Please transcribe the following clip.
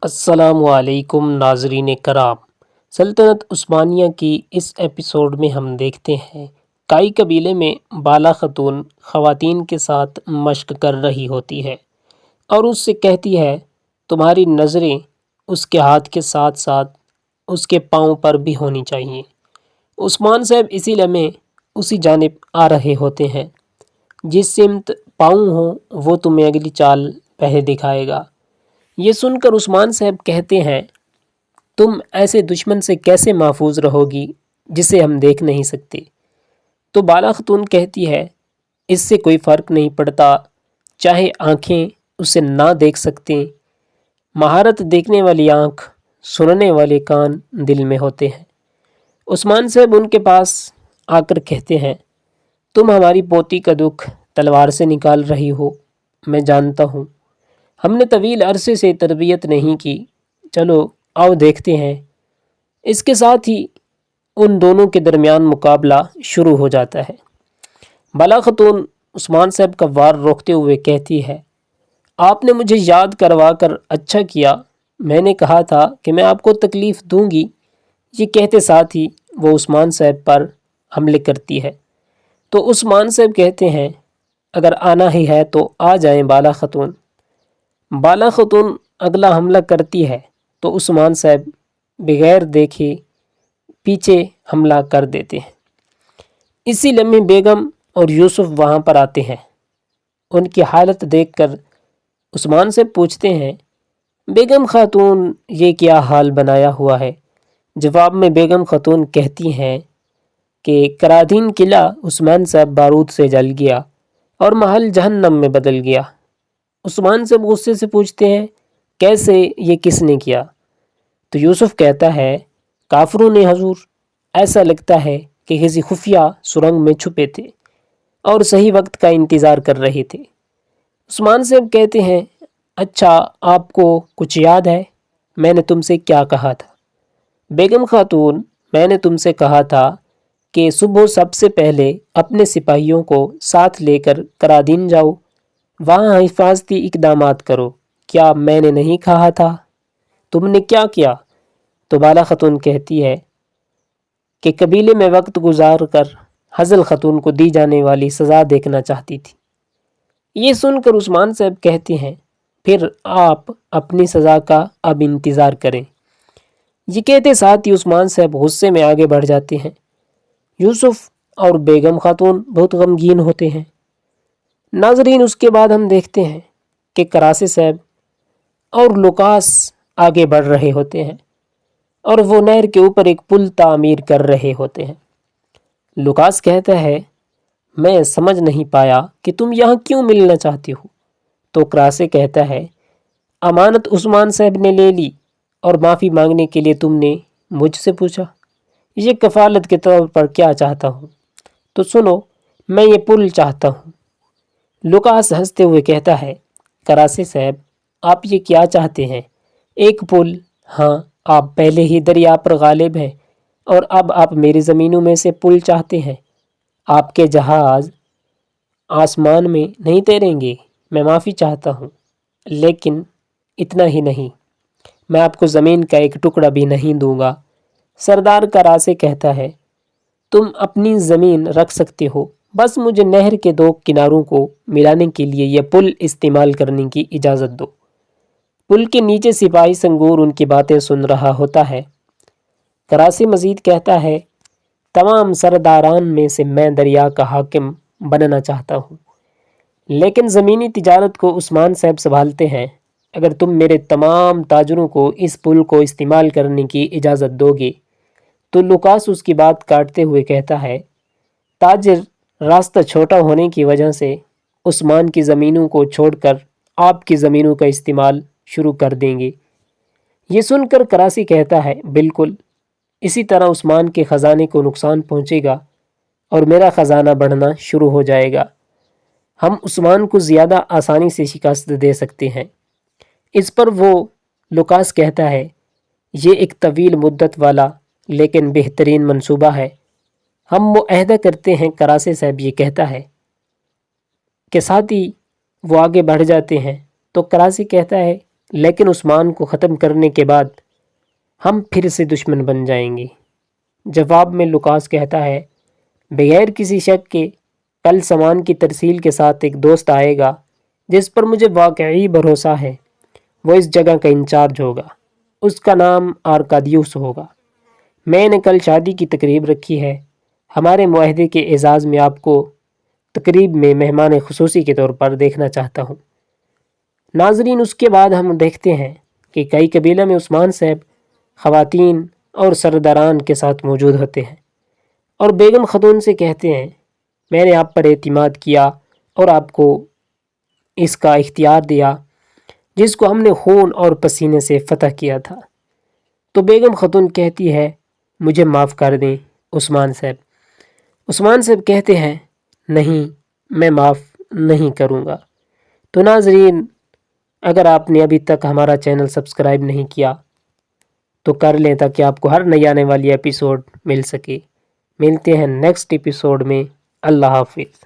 السلام علیکم ناظرین کرام۔ سلطنت عثمانیہ کی اس ایپیسوڈ میں ہم دیکھتے ہیں کائی قبیلے میں بالا خاتون خواتین کے ساتھ مشق کر رہی ہوتی ہے اور اس سے کہتی ہے تمہاری نظریں اس کے ہاتھ کے ساتھ ساتھ اس کے پاؤں پر بھی ہونی چاہیے۔ عثمان صاحب اسی لمحے اسی جانب آ رہے ہوتے ہیں، جس سمت پاؤں ہوں وہ تمہیں اگلی چال پہلے دکھائے گا۔ یہ سن کر عثمان صاحب کہتے ہیں تم ایسے دشمن سے کیسے محفوظ رہو گی جسے ہم دیکھ نہیں سکتے؟ تو بالا خاتون کہتی ہے اس سے کوئی فرق نہیں پڑتا، چاہے آنکھیں اسے نہ دیکھ سکتے، مہارت دیکھنے والی آنکھ، سننے والے کان دل میں ہوتے ہیں۔ عثمان صاحب ان کے پاس آ کر کہتے ہیں تم ہماری پوتی کا دکھ تلوار سے نکال رہی ہو، میں جانتا ہوں، ہم نے طویل عرصے سے تربیت نہیں کی، چلو آؤ دیکھتے ہیں۔ اس کے ساتھ ہی ان دونوں کے درمیان مقابلہ شروع ہو جاتا ہے۔ بالا خاتون عثمان صاحب کا وار روکتے ہوئے کہتی ہے آپ نے مجھے یاد کروا کر اچھا کیا، میں نے کہا تھا کہ میں آپ کو تکلیف دوں گی۔ یہ کہتے ساتھ ہی وہ عثمان صاحب پر حملے کرتی ہے۔ تو عثمان صاحب کہتے ہیں اگر آنا ہی ہے تو آ جائیں بالا خاتون۔ بالا خاتون اگلا حملہ کرتی ہے تو عثمان صاحب بغیر دیکھے پیچھے حملہ کر دیتے ہیں۔ اسی لمحے بیگم اور یوسف وہاں پر آتے ہیں۔ ان کی حالت دیکھ کر عثمان سے پوچھتے ہیں بیگم خاتون یہ کیا حال بنایا ہوا ہے؟ جواب میں بیگم خاتون کہتی ہیں کہ کرادین قلعہ عثمان صاحب بارود سے جل گیا اور محل جہنم میں بدل گیا۔ عثمان صاحب غصے سے پوچھتے ہیں کیسے، یہ کس نے کیا؟ تو یوسف کہتا ہے کافروں نے حضور، ایسا لگتا ہے کہ کسی خفیہ سرنگ میں چھپے تھے اور صحیح وقت کا انتظار کر رہے تھے۔ عثمان صاحب کہتے ہیں اچھا آپ کو کچھ یاد ہے میں نے تم سے کیا کہا تھا؟ بیگم خاتون میں نے تم سے کہا تھا کہ صبح سب سے پہلے اپنے سپاہیوں کو ساتھ لے کر کرادین جاؤ، وہاں حفاظتی اقدامات کرو، کیا میں نے نہیں کہا تھا؟ تم نے کیا کیا؟ تو بالا خاتون کہتی ہے کہ قبیلے میں وقت گزار کر حضل خاتون کو دی جانے والی سزا دیکھنا چاہتی تھی۔ یہ سن کر عثمان صاحب کہتے ہیں پھر آپ اپنی سزا کا اب انتظار کریں۔ یہ کہتے ساتھ ہی عثمان صاحب غصے میں آگے بڑھ جاتے ہیں۔ یوسف اور بیگم خاتون بہت غمگین ہوتے ہیں۔ ناظرین اس کے بعد ہم دیکھتے ہیں کہ کراسے صاحب اور لوکاس آگے بڑھ رہے ہوتے ہیں اور وہ نہر کے اوپر ایک پل تعمیر کر رہے ہوتے ہیں۔ لوکاس کہتا ہے میں سمجھ نہیں پایا کہ تم یہاں کیوں ملنا چاہتے ہو؟ تو کراسے کہتا ہے امانت عثمان صاحب نے لے لی اور معافی مانگنے کے لیے تم نے مجھ سے پوچھا، یہ کفالت کے طور پر کیا چاہتا ہوں؟ تو سنو، میں یہ پل چاہتا ہوں۔ لوکاس ہنستے ہوئے کہتا ہے کراسے صاحب آپ یہ کیا چاہتے ہیں؟ ایک پل؟ ہاں، آپ پہلے ہی دریا پر غالب ہیں اور اب آپ میری زمینوں میں سے پل چاہتے ہیں۔ آپ کے جہاز آسمان میں نہیں تیریں گے، میں معافی چاہتا ہوں، لیکن اتنا ہی نہیں، میں آپ کو زمین کا ایک ٹکڑا بھی نہیں دوں گا۔ سردار کراسے کہتا ہے تم اپنی زمین رکھ سکتے ہو، بس مجھے نہر کے دو کناروں کو ملانے کے لیے یہ پل استعمال کرنے کی اجازت دو۔ پل کے نیچے سپاہی سنگور ان کی باتیں سن رہا ہوتا ہے۔ کراسے مزید کہتا ہے تمام سرداران میں سے میں دریا کا حاکم بننا چاہتا ہوں، لیکن زمینی تجارت کو عثمان صاحب سنبھالتے ہیں، اگر تم میرے تمام تاجروں کو اس پل کو استعمال کرنے کی اجازت دو گے۔ تو لوکاس اس کی بات کاٹتے ہوئے کہتا ہے تاجر راستہ چھوٹا ہونے کی وجہ سے عثمان کی زمینوں کو چھوڑ کر آپ کی زمینوں کا استعمال شروع کر دیں گے۔ یہ سن کر کراسی کہتا ہے بالکل، اسی طرح عثمان کے خزانے کو نقصان پہنچے گا اور میرا خزانہ بڑھنا شروع ہو جائے گا۔ ہم عثمان کو زیادہ آسانی سے شکست دے سکتے ہیں۔ اس پر وہ لوکاس کہتا ہے یہ ایک طویل مدت والا لیکن بہترین منصوبہ ہے، ہم معاہدہ کرتے ہیں۔ کراسے صاحب یہ کہتا ہے کہ ساتھ ہی وہ آگے بڑھ جاتے ہیں۔ تو کراسی کہتا ہے لیکن عثمان کو ختم کرنے کے بعد ہم پھر سے دشمن بن جائیں گے۔ جواب میں لوکاس کہتا ہے، بغیر کسی شک کے کل سامان کی ترسیل کے ساتھ ایک دوست آئے گا جس پر مجھے واقعی بھروسہ ہے۔ وہ اس جگہ کا انچارج ہوگا۔ اس کا نام آرکادیوس ہوگا۔ میں نے کل شادی کی تقریب رکھی ہے۔ ہمارے معاہدے کے اعزاز میں آپ کو تقریب میں مہمان خصوصی کے طور پر دیکھنا چاہتا ہوں۔ ناظرین، اس کے بعد ہم دیکھتے ہیں کہ کئی قبیلہ میں عثمان صاحب خواتین اور سرداران کے ساتھ موجود ہوتے ہیں اور بیگم خاتون سے کہتے ہیں، میں نے آپ پر اعتماد کیا اور آپ کو اس کا اختیار دیا جس کو ہم نے خون اور پسینے سے فتح کیا تھا۔ تو بیگم خاتون کہتی ہے، مجھے معاف کر دیں عثمان صاحب۔ عثمان صاحب کہتے ہیں، نہیں، میں معاف نہیں کروں گا۔ تو ناظرین، اگر آپ نے ابھی تک ہمارا چینل سبسکرائب نہیں کیا تو کر لیں تاکہ آپ کو ہر نئی آنے والی ایپیسوڈ مل سکے۔ ملتے ہیں نیکسٹ ایپیسوڈ میں۔ اللہ حافظ۔